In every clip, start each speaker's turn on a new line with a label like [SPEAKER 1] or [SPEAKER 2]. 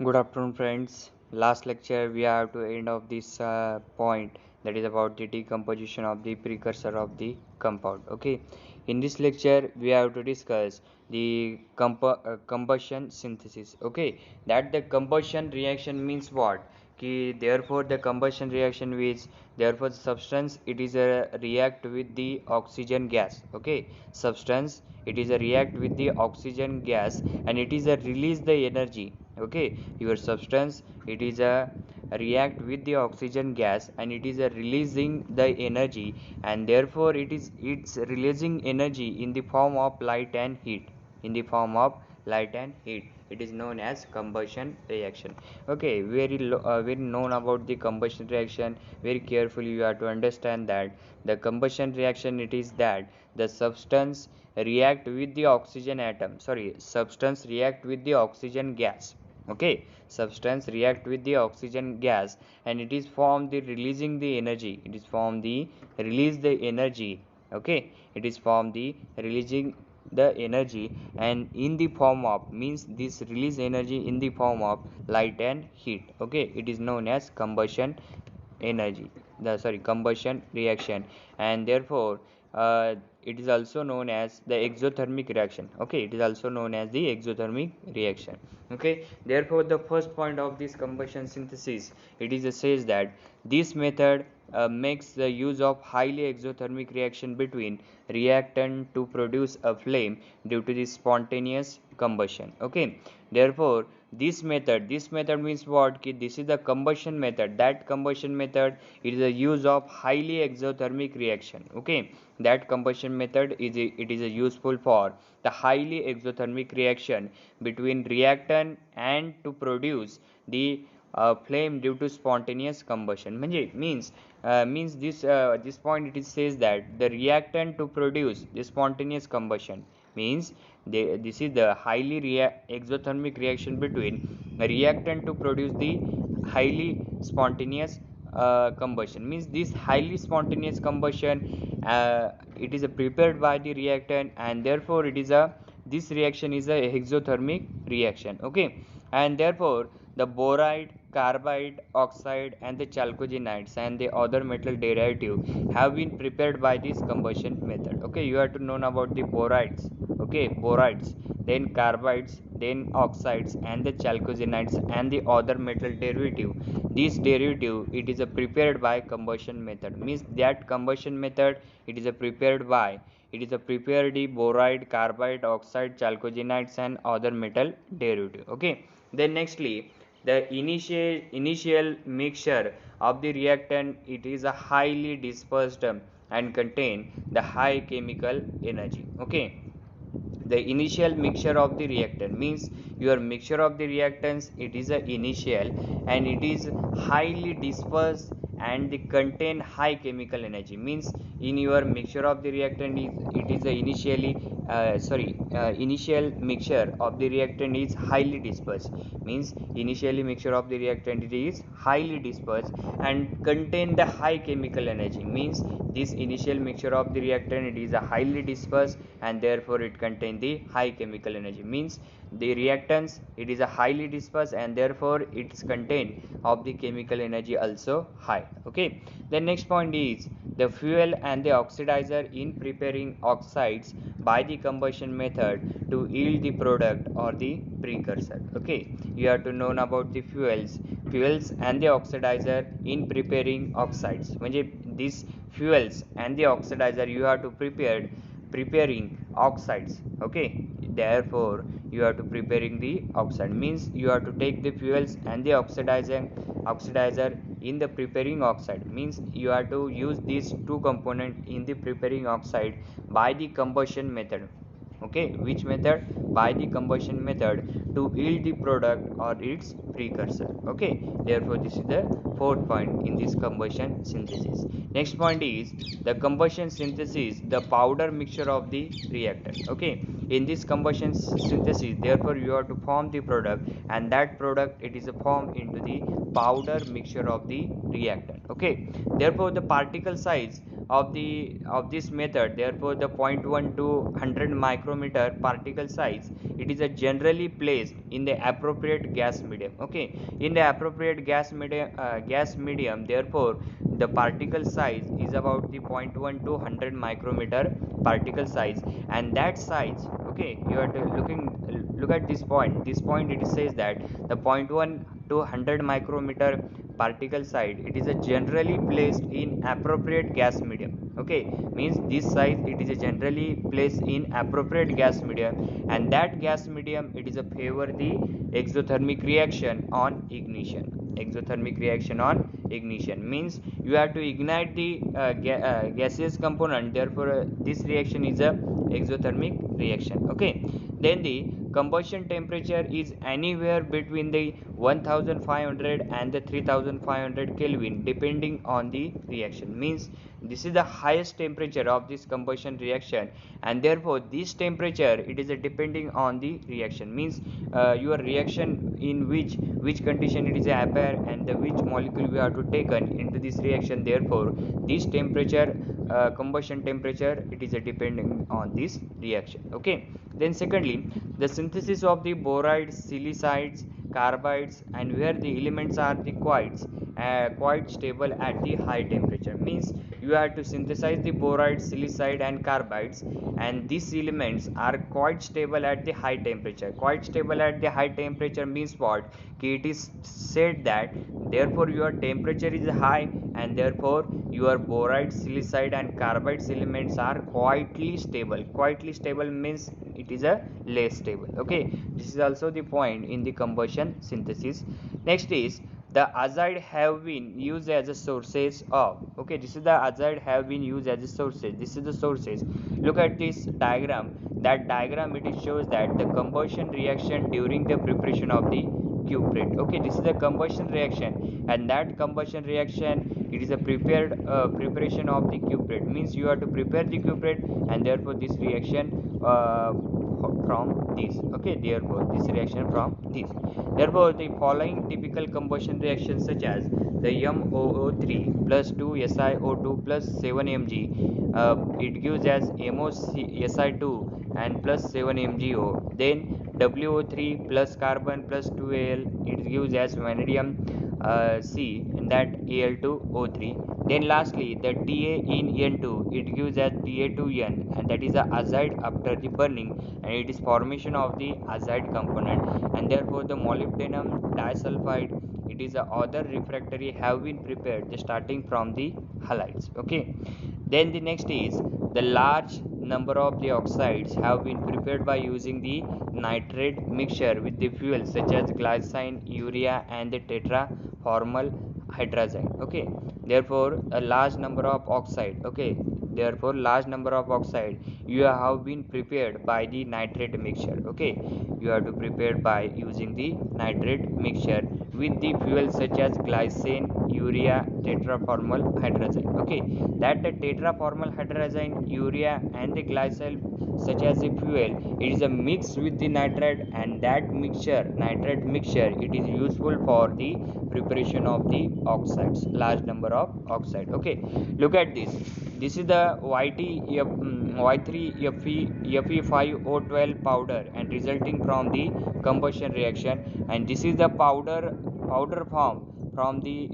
[SPEAKER 1] Good afternoon, friends. Last lecture we have to end of this point, that is about the decomposition of the precursor of the compound. Okay, in this lecture we have to discuss the combustion synthesis. Okay, that the combustion reaction means what? Therefore the combustion reaction is, therefore the substance it is a react with the oxygen gas. Okay, substance it is a react with the oxygen gas and it is a release the energy. Okay, your substance it is a react with the oxygen gas and it is a releasing the energy, and therefore it's releasing energy in the form of light and heat. In the form of light and heat, it is known as combustion reaction. Okay, very known about the combustion reaction. Very carefully you have to understand that the combustion reaction it is that the substance react with the oxygen gas. Okay, substance react with the oxygen gas and it is form the releasing the energy, it is form the release the energy. Okay, it is form the releasing the energy, and in the form of means this release energy in the form of light and heat. Okay, it is known as combustion energy, the sorry combustion reaction, and therefore it is also known as the exothermic reaction. Okay, it is also known as the exothermic reaction. Okay, therefore the first point of this combustion synthesis it is says that this method makes the use of highly exothermic reaction between reactant to produce a flame due to the spontaneous combustion. Okay, therefore this method means what? This is the combustion method. That combustion method it is a use of highly exothermic reaction. Okay, that combustion method it is a useful for the highly exothermic reaction between reactant and to produce the flame due to spontaneous combustion. Means this point it is says that the reactant to produce the spontaneous combustion means this is the highly exothermic reaction between a reactant to produce the highly spontaneous combustion. Means this highly spontaneous combustion it is prepared by the reactant, and therefore it is a this reaction is a exothermic reaction. Okay, and therefore the boride, carbide, oxide and the chalcogenides and the other metal derivative have been prepared by this combustion method. Okay, you have to know about the borides. Okay, borides, then carbides, then oxides and the chalcogenides and the other metal derivative. This derivative it is prepared by combustion method. Means that combustion method it is prepared by it is a prepared the boride, carbide, oxide, chalcogenides and other metal derivative. Okay, then nextly the initial mixture of the reactant it is a highly dispersed and contain the high chemical energy. Okay, the initial mixture of the reactant means your mixture of the reactants it is a initial and it is highly dispersed and they contain high chemical energy. Means in your mixture of the reactant it is a initial mixture of the reactant is highly dispersed. Means initially mixture of the reactant it is highly dispersed and contain the high chemical energy. Means this initial mixture of the reactant it is a highly dispersed and therefore it contain the high chemical energy. Means the reactants it is a highly dispersed and therefore its content of the chemical energy also high. Okay, the next point is the fuel and the oxidizer in preparing oxides by the combustion method to yield the product or the precursor. Okay, you have to know about the fuels and the oxidizer in preparing oxides. म्हणजे these fuels and the oxidizer you have to preparing oxides. Okay, therefore you have to preparing the oxide. Means you have to take the fuels and the oxidizer in the preparing oxide. Means you have to use these two components in the preparing oxide by the combustion method. Okay, which method? By the combustion method to yield the product or its precursor. Okay, therefore this is the fourth point in this combustion synthesis. Next point is the combustion synthesis, the powder mixture of the reactant. Okay, in this combustion synthesis therefore you have to form the product, and that product it is formed into the powder mixture of the reactant. Okay, therefore the particle size of this method, therefore the 0.1 to 100 micrometer particle size, it is a generally placed in the appropriate gas medium. Okay, in the appropriate gas medium, therefore the particle size is about the 0.1 to 100 micrometer particle size, and that size, okay, you are to look at this point. This point, it says that the 0.1 to 100 micrometer particle size, it is a generally placed in appropriate gas medium. Okay, means this size, it is a generally placed in appropriate gas medium, and that gas medium, it is a favor the exothermic reaction on ignition. Exothermic reaction on ignition means you have to ignite the gaseous component, therefore this reaction is a exothermic reaction. Okay, then the combustion temperature is anywhere between the 1500 and the 3500 Kelvin depending on the reaction. Means this is the highest temperature of this combustion reaction, and therefore this temperature, it is a depending on the reaction. Means your reaction in which condition it is appear, and the which molecule we have to taken into this reaction, therefore this temperature, combustion temperature, it is a depending on this reaction. Okay, then secondly, the synthesis of the borides, silicides, carbides, and where the elements are the quite stable at the high temperature. Means you have to synthesize the borides, silicide, and carbides, and these elements are quite stable at the high temperature. Quite stable at the high temperature means what? It is said that therefore your temperature is high, and therefore your boride, silicide, and carbides elements are quietly stable. Quietly stable means it is a less stable. Okay, this is also the point in the combustion synthesis. Next is the azide have been used as a sources of. Okay, this is the azide have been used as a sources. This is the sources. Look at this diagram. That diagram, it shows that the combustion reaction during the preparation of the cuprate. Okay, this is the combustion reaction, and that combustion reaction, it is a preparation of the cuprate. Means you have to prepare the cuprate, and therefore this reaction from this. Okay, therefore this reaction from this. Therefore the following typical combustion reactions, such as the MOO3 plus 2 SiO2 plus 7 Mg, it gives as MoSi2 and plus 7 MgO. Then WO3 plus carbon plus 2Al, it gives as vanadium C, and that Al2O3. Then lastly the Ta in N2, it gives as Ta2N, and that is the azide after the burning, and it is formation of the azide component, and therefore the molybdenum disulfide, it is a other refractory have been prepared starting from the halides. Okay, then the next is the large number of the oxides have been prepared by using the nitrate mixture with the fuel such as glycine, urea, and the tetraformal hydrazine. Okay, therefore a large number of oxide. Okay, therefore large number of oxide you have been prepared by the nitrate mixture. Okay, you have to prepare by using the nitrate mixture with the fuel such as glycine, urea, tetraformal hydrazine. Okay, that the tetraformal hydrazine, urea, and the glycine such as a fuel, it is a mix with the nitrate, and that mixture, nitrate mixture, it is useful for the preparation of the oxides, large number of oxide. Okay, look at this. This is the Y3Fe5O12 powder, and resulting from the combustion reaction, and this is the powder form from the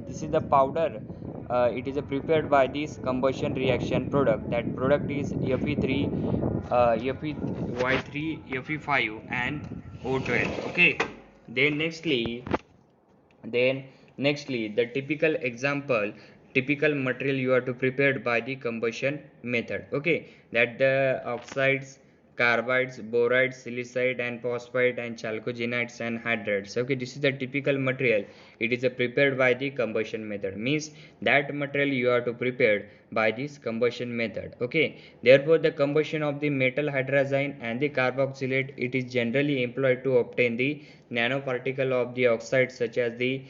[SPEAKER 1] this is the powder, it is prepared by this combustion reaction product. That product is Fe3, Y3, Fe5, and O12. Okay, then nextly the typical material you are to prepared by the combustion method. Okay, that the oxides, carbides, borides, silicide, and phosphide, and chalcogenides, and hydrides. Okay, this is the typical material, it is prepared by the combustion method. Means that material you are to prepared by this combustion method. Okay, therefore the combustion of the metal hydrazine and the carboxylate, it is generally employed to obtain the nanoparticle of the oxides such as the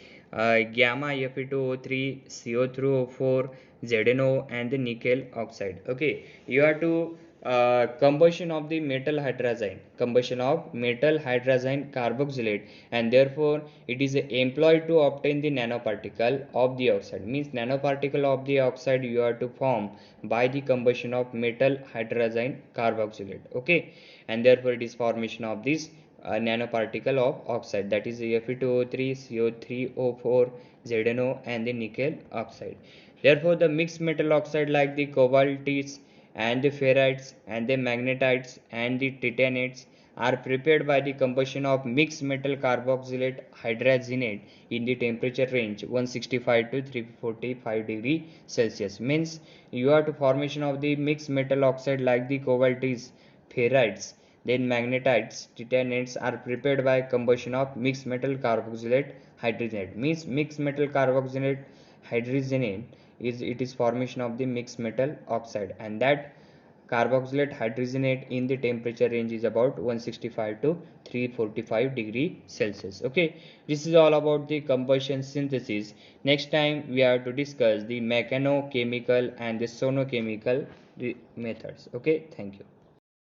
[SPEAKER 1] gamma Fe2O3, CO3O4, ZNO, and the nickel oxide. Okay, you have to combustion of the metal hydrazine carboxylate, and therefore it is employed to obtain the nanoparticle of the oxide. Means nanoparticle of the oxide you have to form by the combustion of metal hydrazine carboxylate. Okay, and therefore it is formation of this nanoparticle of oxide, that is Fe2O3, CO3O4, ZNO, and the nickel oxide. Therefore the mixed metal oxide like the cobaltites and the ferrites and the magnetites and the titanates are prepared by the combustion of mixed metal carboxylate hydrogenate in the temperature range 165 to 345 degree Celsius. Means you have to formation of the mixed metal oxide like the cobaltites, ferrites, then magnetites, titanates are prepared by combustion of mixed metal carboxylate hydrogenate. Means mixed metal carboxylate hydrogenate is formation of the mixed metal oxide, and that carboxylate hydrogenate in the temperature range is about 165 to 345 degree Celsius. Okay, this is all about the combustion synthesis. Next time we have to discuss the mechanochemical and the sonochemical methods. Okay, thank you.